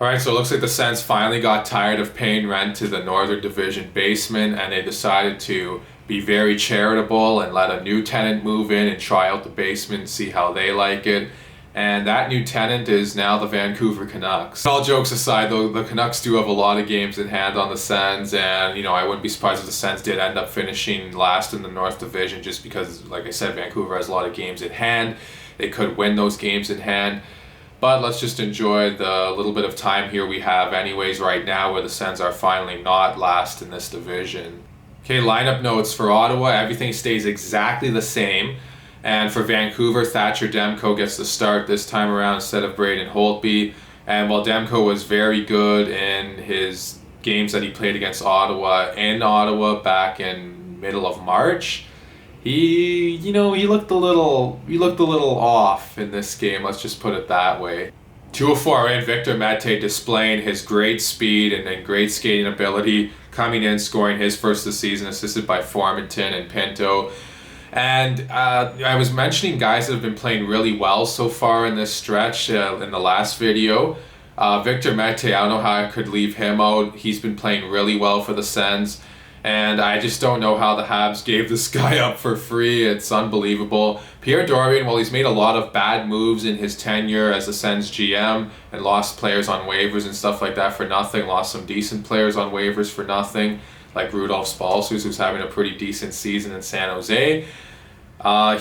All right, so it looks like the Sens finally got tired of paying rent to the Northern Division basement, and they decided to be very charitable and let a new tenant move in and try out the basement and see how they like it. And that new tenant is now the Vancouver Canucks. All jokes aside, though, the Canucks do have a lot of games in hand on the Sens, and I wouldn't be surprised if the Sens did end up finishing last in the North Division, just because, like I said, Vancouver has a lot of games in hand. They could win those games in hand. But let's just enjoy the little bit of time here we have anyways right now, where the Sens are finally not last in this division. Okay, lineup notes for Ottawa. Everything stays exactly the same. And for Vancouver, Thatcher Demko gets the start this time around instead of Braden Holtby. And while Demko was very good in his games that he played against Ottawa in Ottawa back in middle of March, he looked a little off in this game, let's just put it that way. 204 in, Victor Mete displaying his great speed and great skating ability, coming in, scoring his first of the season, assisted by Formanton and Pinto. And I was mentioning guys that have been playing really well so far in this stretch in the last video. Victor Mete, I don't know how I could leave him out. He's been playing really well for the Sens. And I just don't know how the Habs gave this guy up for free. It's unbelievable. Pierre Dorion, well, he's made a lot of bad moves in his tenure as the Sens GM and lost players on waivers and stuff like that for nothing. Lost some decent players on waivers for nothing, like Rudolph Spalsus, who's having a pretty decent season in San Jose.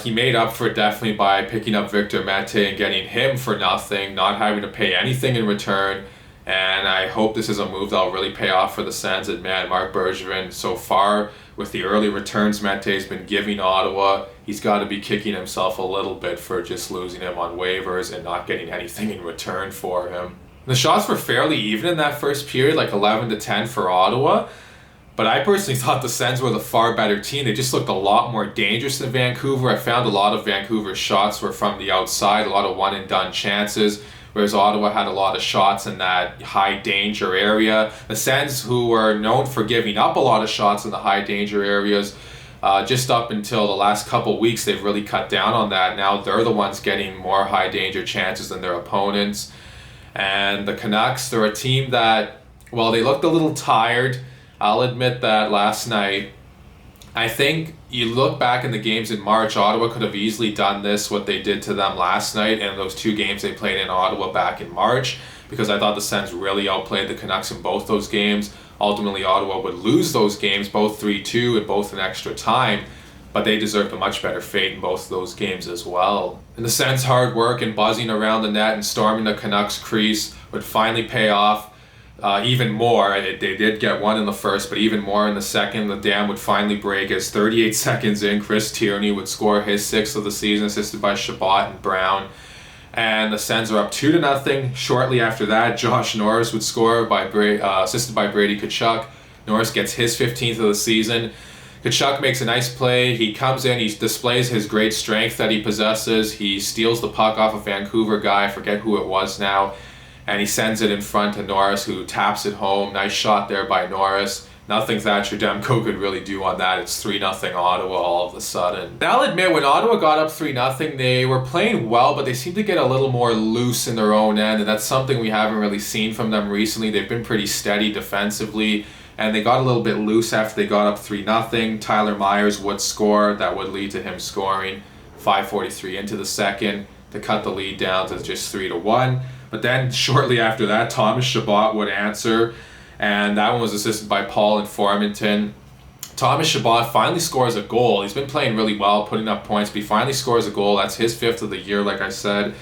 He made up for it definitely by picking up Victor Mete and getting him for nothing, not having to pay anything in return. And I hope this is a move that'll really pay off for the Sens. And man, Marc Bergevin, so far with the early returns Mete's been giving Ottawa, he's got to be kicking himself a little bit for just losing him on waivers and not getting anything in return for him. The shots were fairly even in that first period, like 11-10 for Ottawa. But I personally thought the Sens were the far better team. They just looked a lot more dangerous than Vancouver. I found a lot of Vancouver's shots were from the outside, a lot of one-and-done chances, whereas Ottawa had a lot of shots in that high-danger area. The Sens, who were known for giving up a lot of shots in the high-danger areas, just up until the last couple weeks, they've really cut down on that. Now they're the ones getting more high-danger chances than their opponents. And the Canucks, they're a team that, well, they looked a little tired. I'll admit that last night. I think you look back in the games in March, Ottawa could have easily done what they did to them last night and those two games they played in Ottawa back in March, because I thought the Sens really outplayed the Canucks in both those games. Ultimately, Ottawa would lose those games, both 3-2 and both in extra time, but they deserved a much better fate in both of those games as well. And the Sens' hard work and buzzing around the net and storming the Canucks crease would finally pay off. Even more. They did get one in the first, but even more in the second. The dam would finally break as 38 seconds in, Chris Tierney would score his sixth of the season, assisted by Chabot and Brown. And the Sens are up 2-0. Shortly after that, Josh Norris would score, assisted by Brady Tkachuk. Norris gets his 15th of the season. Tkachuk makes a nice play. He comes in, he displays his great strength that he possesses. He steals the puck off a Vancouver guy, I forget who it was now, and he sends it in front to Norris, who taps it home. Nice shot there by Norris. Nothing Thatcher Demko could really do on that. It's 3-0 Ottawa all of a sudden. And I'll admit, when Ottawa got up 3-0, they were playing well, but they seemed to get a little more loose in their own end, and that's something we haven't really seen from them recently. They've been pretty steady defensively, and they got a little bit loose after they got up 3-0. Tyler Myers would score. That would lead to him scoring 5:43 into the second to cut the lead down to just 3-1. But then shortly after that, Thomas Chabot would answer, and that one was assisted by Paul and Formanton. Thomas Chabot finally scores a goal. He's been playing really well, putting up points, but he finally scores a goal. That's his fifth of the year, like I said.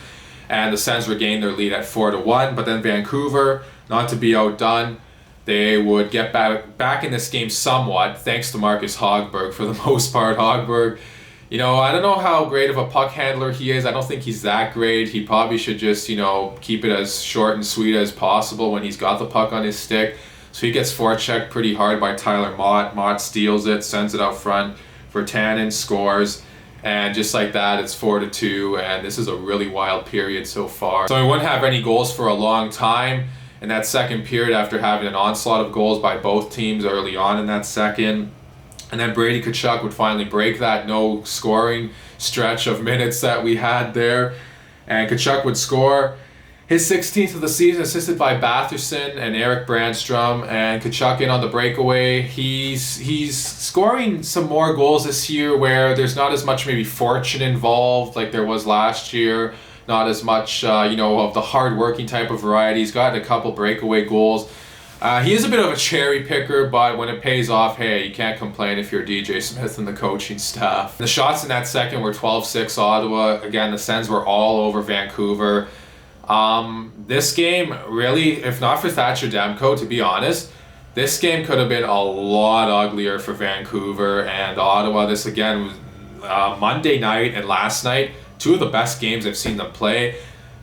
And the Sens regained their lead at 4-1. But then Vancouver, not to be outdone, they would get back in this game somewhat, thanks to Marcus Hogberg for the most part. Hogberg, I don't know how great of a puck handler he is. I don't think he's that great. He probably should just, keep it as short and sweet as possible when he's got the puck on his stick. So he gets forechecked pretty hard by Tyler Mott. Mott steals it, sends it out front for Tenant, scores. And just like that, it's 4-2. And this is a really wild period so far. So we wouldn't have any goals for a long time in that second period after having an onslaught of goals by both teams early on in that second. And then Brady Tkachuk would finally break that no scoring stretch of minutes that we had there. And Tkachuk would score. His 16th of the season, assisted by Batherson and Eric Brandstrom, and Tkachuk in on the breakaway. He's scoring some more goals this year where there's not as much maybe fortune involved like there was last year. Not as much, of the hard-working type of variety. He's gotten a couple breakaway goals. He is a bit of a cherry picker, but when it pays off, hey, you can't complain if you're DJ Smith and the coaching staff. The shots in that second were 12-6 Ottawa. Again, the Sens were all over Vancouver. This game, really, if not for Thatcher Demko, to be honest, this game could have been a lot uglier for Vancouver and Ottawa. This, again, was Monday night and last night, two of the best games I've seen them play.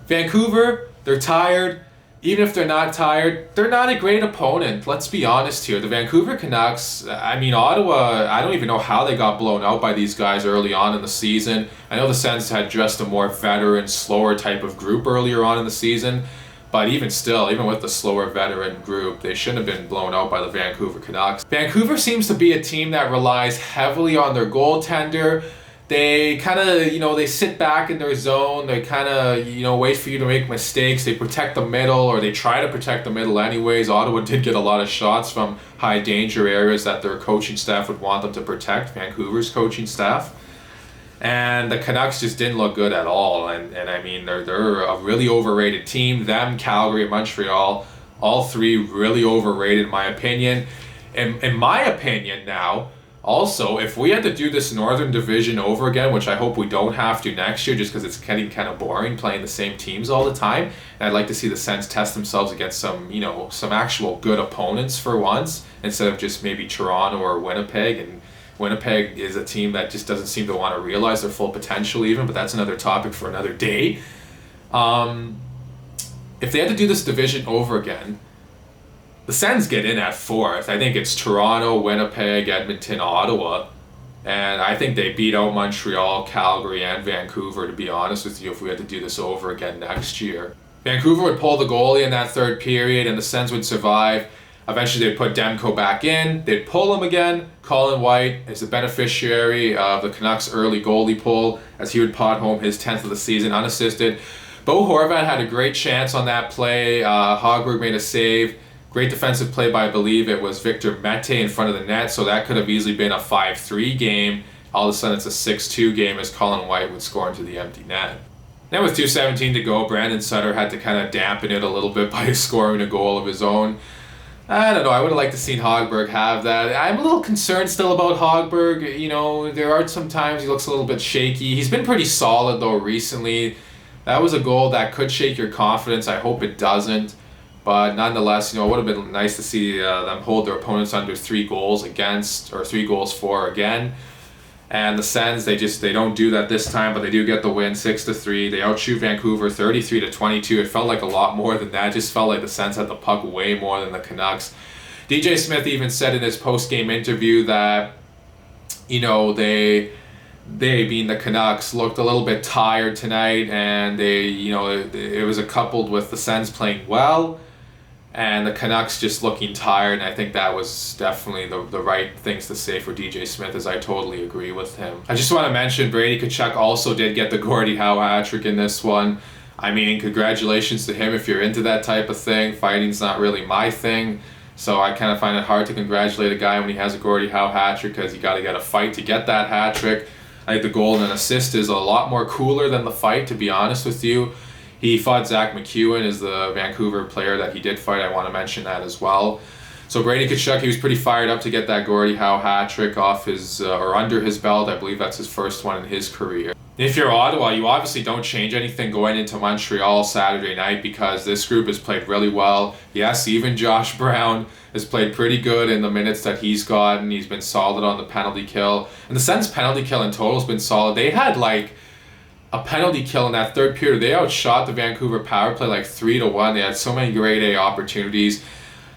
Vancouver, they're tired. Even if they're not tired, they're not a great opponent. Let's be honest here. The Vancouver Canucks, Ottawa, I don't even know how they got blown out by these guys early on in the season. I know the Sens had just a more veteran, slower type of group earlier on in the season. But even still, even with the slower veteran group, they shouldn't have been blown out by the Vancouver Canucks. Vancouver seems to be a team that relies heavily on their goaltender. They kind of, they sit back in their zone. They kind of, wait for you to make mistakes. They protect the middle, or they try to protect the middle anyways. Ottawa did get a lot of shots from high danger areas that their coaching staff would want them to protect, Vancouver's coaching staff. And the Canucks just didn't look good at all. And they're a really overrated team. Them, Calgary, and Montreal, all three really overrated in my opinion. In my opinion now, also, if we had to do this Northern Division over again, which I hope we don't have to next year just because it's getting kind of boring playing the same teams all the time, and I'd like to see the Sens test themselves against some actual good opponents for once, instead of just maybe Toronto or Winnipeg. And Winnipeg is a team that just doesn't seem to want to realize their full potential even, but that's another topic for another day. If they had to do this division over again, the Sens get in at fourth. I think it's Toronto, Winnipeg, Edmonton, Ottawa. And I think they beat out Montreal, Calgary, and Vancouver, to be honest with you, if we had to do this over again next year. Vancouver would pull the goalie in that third period, and the Sens would survive. Eventually, they'd put Demko back in. They'd pull him again. Colin White is the beneficiary of the Canucks' early goalie pull, as he would pot home his 10th of the season unassisted. Bo Horvat had a great chance on that play. Hogberg made a save. Great defensive play by, I believe it was Victor Mete in front of the net, so that could have easily been a 5-3 game. All of a sudden it's a 6-2 game as Colin White would score into the empty net. Then with 2:17 to go, Brandon Sutter had to kind of dampen it a little bit by scoring a goal of his own. I don't know, I would have liked to seen Hogberg have that. I'm a little concerned still about Hogberg. There are some times he looks a little bit shaky. He's been pretty solid though recently. That was a goal that could shake your confidence. I hope it doesn't. But nonetheless, it would have been nice to see them hold their opponents under 3 goals against, or 3 goals for again. And the Sens, they don't do that this time, but they do get the win 6-3. They outshoot Vancouver 33-22. It felt like a lot more than that. It just felt like the Sens had the puck way more than the Canucks. DJ Smith even said in his post-game interview that, they being the Canucks, looked a little bit tired tonight, and it was coupled with the Sens playing well and the Canucks just looking tired, and I think that was definitely the right things to say for DJ Smith, as I totally agree with him. I just want to mention Brady Tkachuk also did get the Gordie Howe hat-trick in this one. Congratulations to him if you're into that type of thing. Fighting's not really my thing, so I kind of find it hard to congratulate a guy when he has a Gordie Howe hat-trick, because you got to get a fight to get that hat-trick. I think the goal and an assist is a lot more cooler than the fight, to be honest with you. He fought Zach McEwen, is the Vancouver player that he did fight. I want to mention that as well. So Brady Tkachuk, he was pretty fired up to get that Gordie Howe hat-trick off his, or under his belt. I believe that's his first one in his career. If you're Ottawa, you obviously don't change anything going into Montreal Saturday night, because this group has played really well. Yes, even Josh Brown has played pretty good in the minutes that he's gotten. He's been solid on the penalty kill. And the Sens' penalty kill in total has been solid. They had a penalty kill in that third period. They outshot the Vancouver power play 3-1. They had so many grade A opportunities.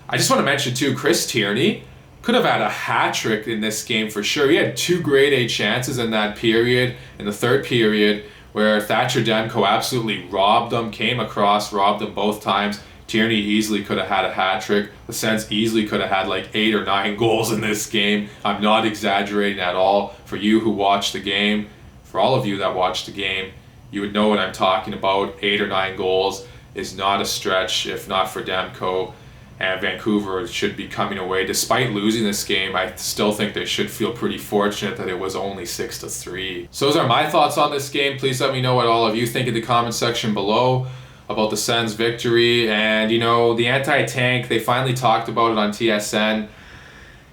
I just want to mention too, Chris Tierney could have had a hat-trick in this game for sure. He had 2 grade A chances in that period, in the third period, where Thatcher Demko absolutely robbed them, came across, robbed them both times. Tierney easily could have had a hat-trick. The Sens easily could have had 8 or 9 goals in this game. I'm not exaggerating at all. For you who watched the game, for all of you that watched the game, you would know what I'm talking about. 8 or 9 goals. is not a stretch, if not for Demko. And Vancouver should be coming away. Despite losing this game, I still think they should feel pretty fortunate that it was only 6-3. So those are my thoughts on this game. Please let me know what all of you think in the comment section below about the Sens' victory. And, you know, the anti-tank, they finally talked about it on TSN.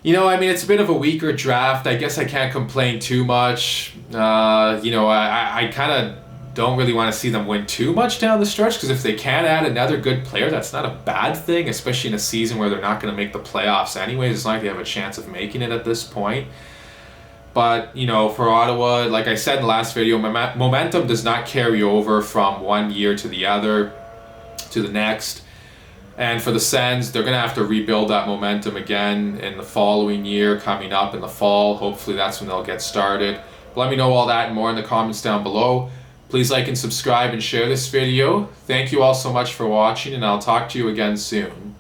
You know, I mean, it's a bit of a weaker draft. I guess I can't complain too much. You know, I kind of don't really want to see them win too much down the stretch, because if they can add another good player, that's not a bad thing, especially in a season where they're not going to make the playoffs anyways. It's not like they have a chance of making it at this point. But, you know, for Ottawa, like I said in the last video, momentum does not carry over from one year to the other, to the next. And for the Sens, they're going to have to rebuild that momentum again in the following year, coming up in the fall. Hopefully that's when they'll get started. Let me know all that and more in the comments down below. Please like and subscribe and share this video. Thank you all so much for watching, and I'll talk to you again soon.